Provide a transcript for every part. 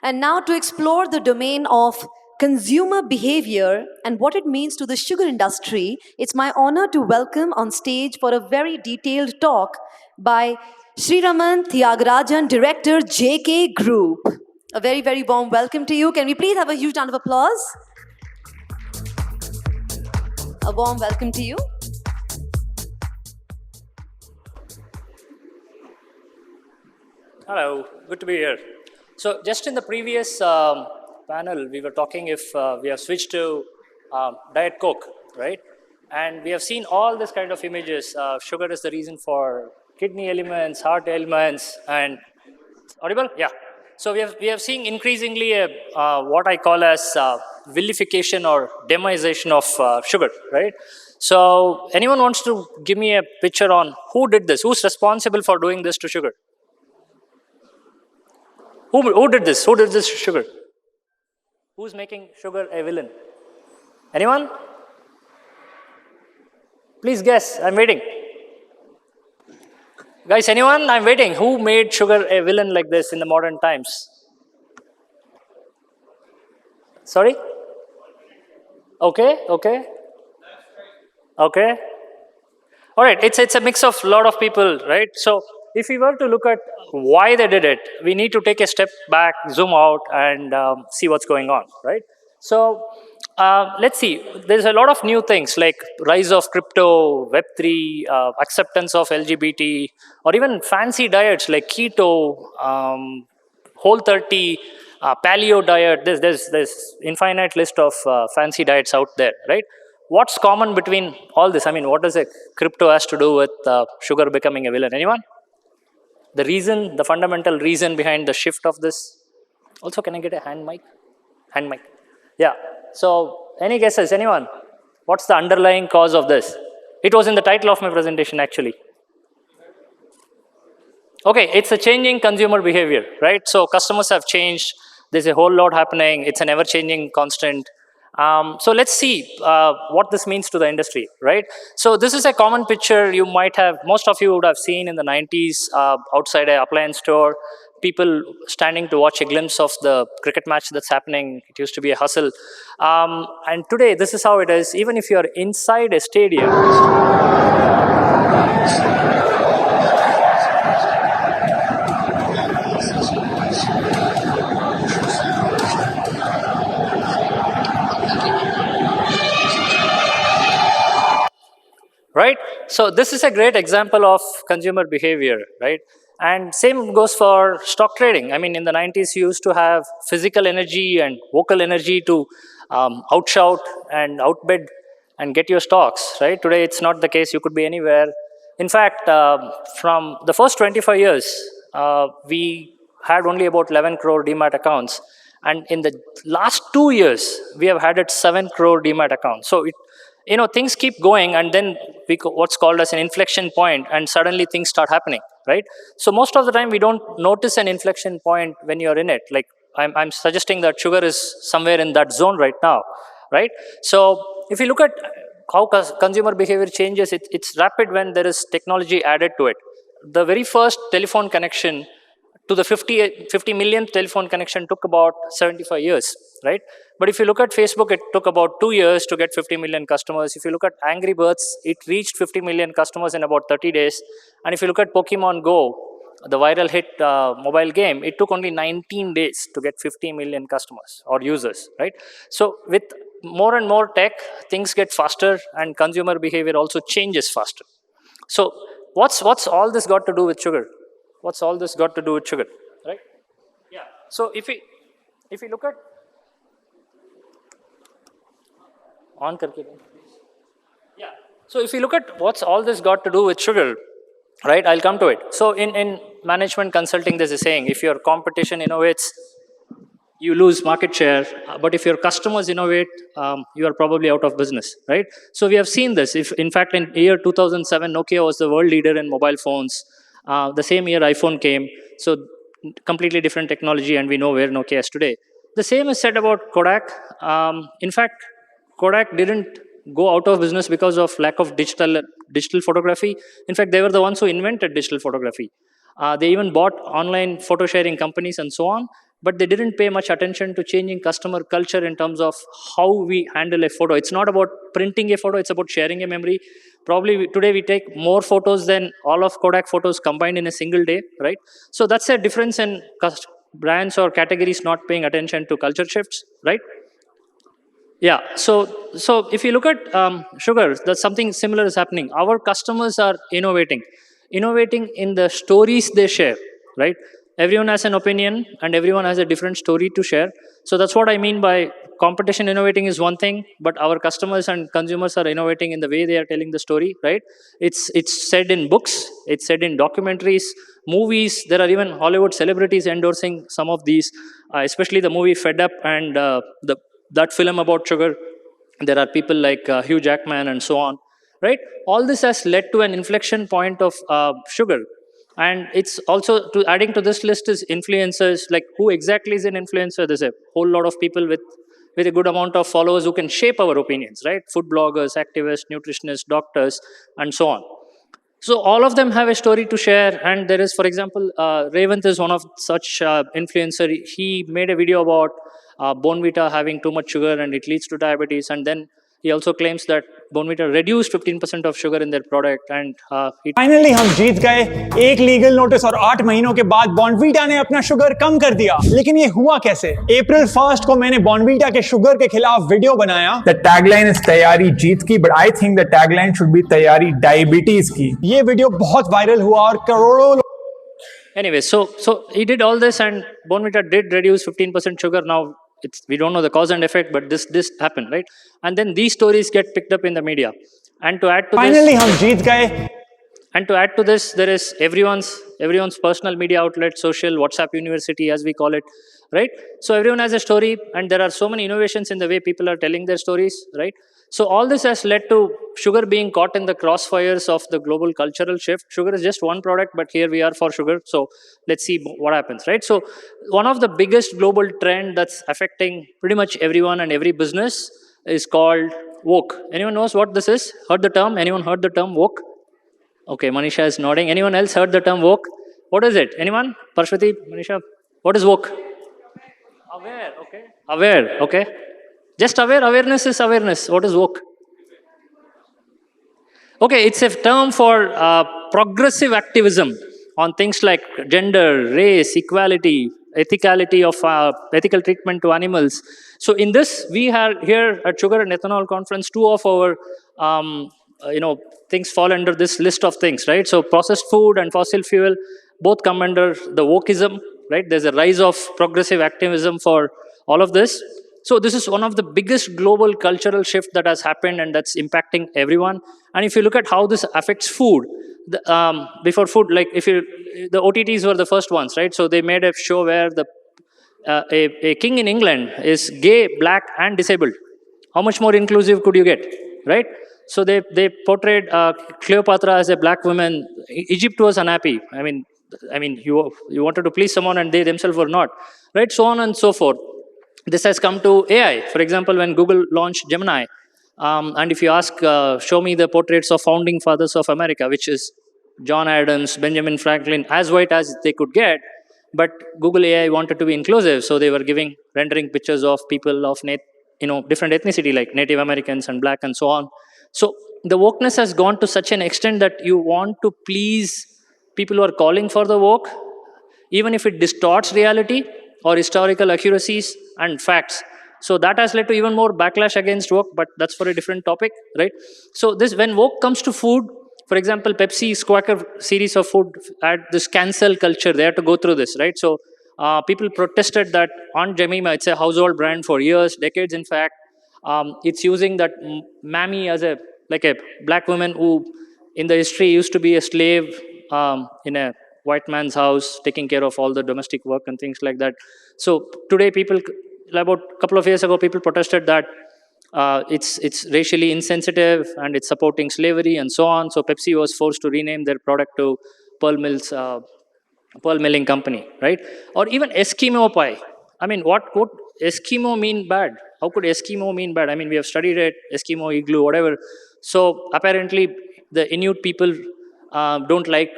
And now to explore the domain of consumer behavior and what it means to the sugar industry, it's my honor to welcome on stage for a very detailed talk by Sreeraman Thiagarajan, Director, JK Group. A very, very warm welcome to you. Can we please have a huge round of applause? A warm welcome to you. Hello, good to be here. So just in the previous panel, we were talking if we have switched to Diet Coke, right? And we have seen all this kind of images. Sugar is the reason for kidney ailments, heart ailments, and audible? Yeah. So we have seen increasingly what I call as vilification or demonization of sugar, right? So anyone wants to give me a picture on who did this? Who's responsible for doing this to sugar? Who did this? Who did this to sugar? Who's making sugar a villain? Anyone? Please guess. I'm waiting. Guys, anyone? I'm waiting. Who made sugar a villain like this in the modern times? Sorry? Okay. All right, it's a mix of a lot of people, right? So if we were to look at why they did it, we need to take a step back, zoom out, and see what's going on, right? So let's see. There's a lot of new things like rise of crypto, Web3, acceptance of LGBT, or even fancy diets like keto, Whole30, paleo diet. There's infinite list of fancy diets out there, right? What's common between all this? I mean, what does a crypto has to do with sugar becoming a villain? Anyone? The reason, the fundamental reason behind the shift of this? Also, can I get a hand mic? Hand mic. Yeah. So, any guesses? Anyone? What's the underlying cause of this? It was in the title of my presentation, actually. Okay, it's a changing consumer behavior, right? So, customers have changed. There's a whole lot happening. It's an ever-changing constant. So let's see what this means to the industry, right? So this is a common picture you might have, most of you would have seen in the 90s outside an appliance store, people standing to watch a glimpse of the cricket match that's happening. It used to be a hustle. And today, this is how it is. Even if you're inside a stadium, right? So this is a great example of consumer behavior, right? And same goes for stock trading. I mean, in the 90s, you used to have physical energy and vocal energy to outshout and outbid and get your stocks, right? Today, it's not the case. You could be anywhere. In fact, from the first 25 years, we had only about 11 crore demat accounts. And in the last 2 years, we have added 7 crore demat accounts. So things keep going, and then what's called as an inflection point, and suddenly things start happening, right? So most of the time, we don't notice an inflection point when you're in it. Like I'm suggesting that sugar is somewhere in that zone right now, right? So if you look at how consumer behavior changes, it's rapid when there is technology added to it. The very first telephone connection to the 50 millionth telephone connection took about 75 years, right? But if you look at Facebook, it took about 2 years to get 50 million customers. If you look at Angry Birds, it reached 50 million customers in about 30 days. And if you look at Pokemon Go, the viral hit mobile game, it took only 19 days to get 50 million customers or users, right? So with more and more tech, things get faster and consumer behavior also changes faster. So what's all this got to do with sugar? What's all this got to do with sugar, right? Yeah. So if we look at yeah. So if you look at what's all this got to do with sugar, right? I'll come to it. So in management consulting, there's a saying: if your competition innovates, you lose market share. But if your customers innovate, you are probably out of business, right? So we have seen this. If in fact in year 2007, Nokia was the world leader in mobile phones. The same year iPhone came. So completely different technology, and we know where Nokia is today. The same is said about Kodak. In fact, Kodak didn't go out of business because of lack of digital photography. In fact, they were the ones who invented digital photography. They even bought online photo sharing companies and so on. but they didn't pay much attention to changing customer culture in terms of how we handle a photo. It's not about printing a photo, it's about sharing a memory. Probably today we take more photos than all of Kodak photos combined in a single day, right? So that's a difference in brands or categories not paying attention to culture shifts, right? Yeah. So if you look at sugar, that something similar is happening. Our customers are innovating in the stories they share. Right. Everyone has an opinion, and everyone has a different story to share. So that's what I mean by competition innovating is one thing, but our customers and consumers are innovating in the way they are telling the story. Right. It's said in books. It's said in documentaries, movies. There are even Hollywood celebrities endorsing some of these, especially the movie Fed Up and the that film about sugar. There are people like Hugh Jackman and so on, right? All this has led to an inflection point of sugar. And it's also to adding to this list is influencers. Like, who exactly is an influencer? There's a whole lot of people with a good amount of followers who can shape our opinions, right? Food bloggers, activists, nutritionists, doctors, and so on. So all of them have a story to share, and there is, for example, Revant is one of such influencer. He made a video about Bonvita having too much sugar and it leads to diabetes, and then he also claims that Bonvita reduced 15% of sugar in their product, and it finally हम जीत गए। एक legal notice और 8 महीनों के बाद Bournvita ने अपना sugar कम कर दिया। लेकिन ये हुआ कैसे? अप्रैल 1 को मैंने बॉर्नवीटा के शुगर के खिलाफ वीडियो बनाया। The tagline is तैयारी जीत की, but I think the tagline should be तैयारी डायबिटीज की। ये वीडियो बहुत वायरल हुआ और करोड़ों anyway, so he did all this, and Bonvita did reduce 15% sugar. Now we don't know the cause and effect, but this happened, right? And then these stories get picked up in the media. And to add to finally this, हम जीत गए। and to add to this, there is everyone's personal media outlet, social, WhatsApp University, as we call it, right? So everyone has a story, and there are so many innovations in the way people are telling their stories, right? So all this has led to sugar being caught in the crossfires of the global cultural shift. Sugar is just one product, but here we are for sugar. So let's see what happens, right? So one of the biggest global trend that's affecting pretty much everyone and every business is called woke. Anyone knows what this is? Heard the term? Anyone heard the term woke? Okay, Manisha is nodding. Anyone else heard the term woke? What is it? Anyone? Parshvati, Manisha? What is woke? Aware, okay. Aware, okay. Just aware. Awareness is awareness. What is woke? Okay, it's a term for progressive activism on things like gender, race, equality, ethicality of ethical treatment to animals. So in this, we are here at Sugar and Ethanol Conference. Two of our things fall under this list of things, right? So processed food and fossil fuel both come under the wokeism, right? There's a rise of progressive activism for all of this. So this is one of the biggest global cultural shift that has happened, and that's impacting everyone. And if you look at how this affects food, before food, like the OTTs were the first ones, right? So they made a show where a king in England is gay, black, and disabled. How much more inclusive could you get, right? So they portrayed Cleopatra as a black woman. Egypt was unhappy. I mean, you wanted to please someone, and they themselves were not, right? So on and so forth. This has come to AI. For example, when Google launched Gemini, and if you ask, show me the portraits of founding fathers of America, which is John Adams, Benjamin Franklin, as white as they could get, but Google AI wanted to be inclusive, so they were rendering pictures of people of different ethnicity, like Native Americans and black and so on. So the wokeness has gone to such an extent that you want to please people who are calling for the woke, even if it distorts reality or historical accuracies and facts. So that has led to even more backlash against woke, but that's for a different topic, right? So when woke comes to food, for example, Pepsi's Quaker series of food had this cancel culture. They had to go through this, right? So people protested that Aunt Jemima, it's a household brand for years, decades in fact. It's using that mammy as a black woman who in the history used to be a slave in a white man's house, taking care of all the domestic work and things like that. So today about a couple of years ago, people protested that it's racially insensitive and it's supporting slavery and so on. So Pepsi was forced to rename their product to Pearl Milling Company, right? Or even Eskimo pie. I mean, what could Eskimo mean bad? How could Eskimo mean bad? I mean, we have studied it, Eskimo, igloo, whatever. So apparently the Inuit people don't like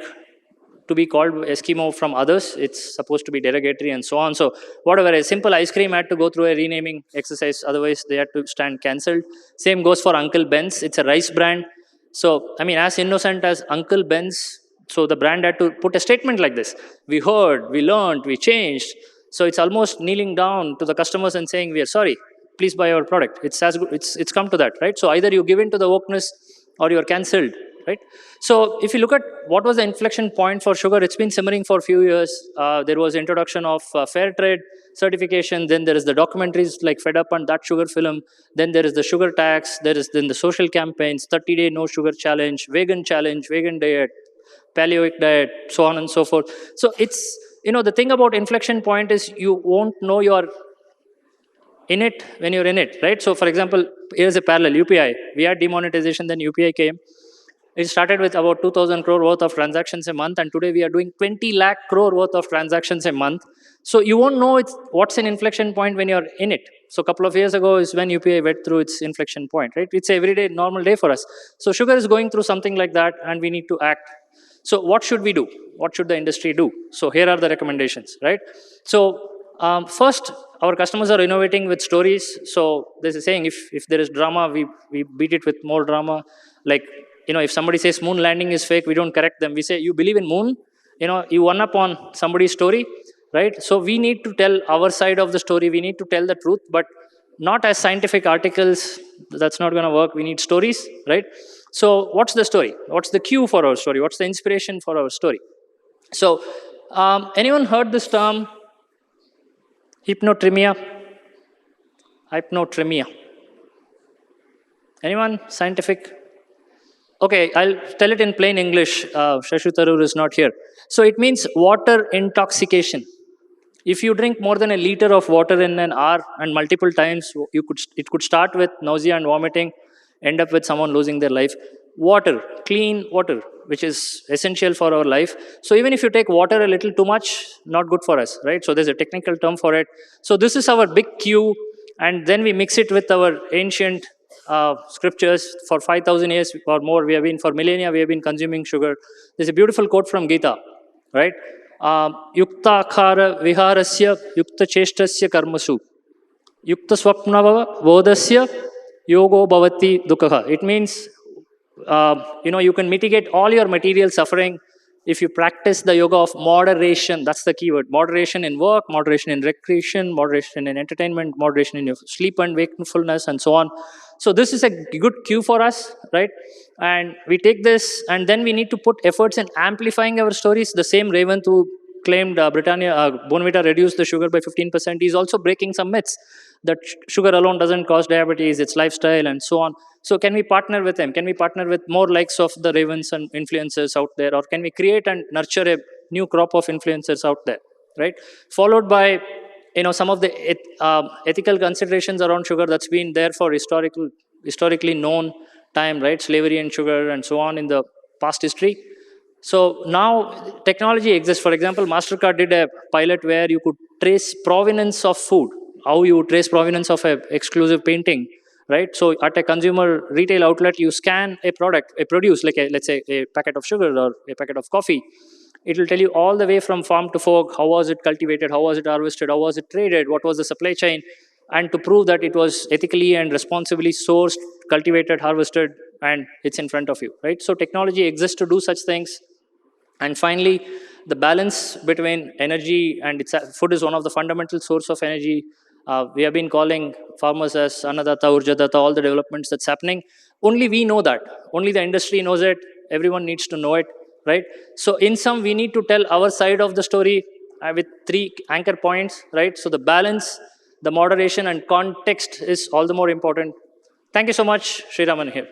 to be called Eskimo from others. It's supposed to be derogatory and so on. So whatever, a simple ice cream had to go through a renaming exercise. Otherwise, they had to stand cancelled. Same goes for Uncle Ben's. It's a rice brand. So, I mean, as innocent as Uncle Ben's, so the brand had to put a statement like this. We heard, we learned, we changed. So it's almost kneeling down to the customers and saying, we are sorry, please buy our product. It's as good, it's come to that, right? So either you give in to the wokeness or you're cancelled, right? So if you look at what was the inflection point for sugar, it's been simmering for a few years. There was introduction of fair trade certification. Then there is the documentaries like Fed Up and That Sugar Film. Then there is the sugar tax. There is then the social campaigns, 30-day no sugar challenge, vegan diet, paleoic diet, so on and so forth. So it's, the thing about inflection point is you won't know you're in it when you're in it, right? So for example, here's a parallel, UPI. We had demonetization, then UPI came. It started with about 2,000 crore worth of transactions a month, and today we are doing 20 lakh crore worth of transactions a month. So you won't know what's an inflection point when you're in it. So a couple of years ago is when UPI went through its inflection point, right? It's an everyday normal day for us. So sugar is going through something like that, and we need to act. So what should we do? What should the industry do? So here are the recommendations, right? So first, our customers are innovating with stories. So there's a saying, if there is drama, we beat it with more drama. Like, if somebody says moon landing is fake, we don't correct them. We say, you believe in moon? You one up on somebody's story, right? So we need to tell our side of the story. We need to tell the truth, but not as scientific articles. That's not going to work. We need stories, right? So what's the story? What's the cue for our story? What's the inspiration for our story? So anyone heard this term, hypnotremia? Hypnotremia. Anyone? Scientific? Okay, I'll tell it in plain English. Shashu Tharoor is not here. So it means water intoxication. If you drink more than a liter of water in an hour and multiple times, it could start with nausea and vomiting, end up with someone losing their life. Water, clean water, which is essential for our life. So even if you take water a little too much, not good for us, right? So there's a technical term for it. So this is our big cue, and then we mix it with our ancient scriptures. For 5,000 years or more, for millennia, we have been consuming sugar. There's a beautiful quote from Gita, right? Yukta akhara viharasya yukta cheshtasya karmasu yukta swapnava vodasya yogo bhavati dukha. It means, you can mitigate all your material suffering if you practice the yoga of moderation. That's the keyword. Moderation in work, moderation in recreation, moderation in entertainment, moderation in your sleep and wakefulness, and so on. So this is a good cue for us, right? And we take this, and then we need to put efforts in amplifying our stories. The same Raven who claimed Bonvita reduced the sugar by 15%, he's also breaking some myths that sugar alone doesn't cause diabetes, it's lifestyle, and so on. So can we partner with them? Can we partner with more likes of the Ravens and influencers out there? Or can we create and nurture a new crop of influencers out there, right? Followed by, some of the ethical considerations around sugar that's been there for historically known time, right? Slavery and sugar and so on in the past history. So now technology exists. For example, MasterCard did a pilot where you could trace provenance of food. How you trace provenance of an exclusive painting, right? So at a consumer retail outlet, you scan a produce, like let's say a packet of sugar or a packet of coffee. It will tell you all the way from farm to fork, how was it cultivated, how was it harvested, how was it traded, what was the supply chain, and to prove that it was ethically and responsibly sourced, cultivated, harvested, and it's in front of you, right? So technology exists to do such things. And finally, the balance between energy and food is one of the fundamental source of energy. We have been calling farmers as Annadatta, Urjadatta, all the developments that's happening. Only we know that. Only the industry knows it. Everyone needs to know it, right? So in sum, we need to tell our side of the story with 3 anchor points, right? So the balance, the moderation, and context is all the more important. Thank you so much. Sreeraman here.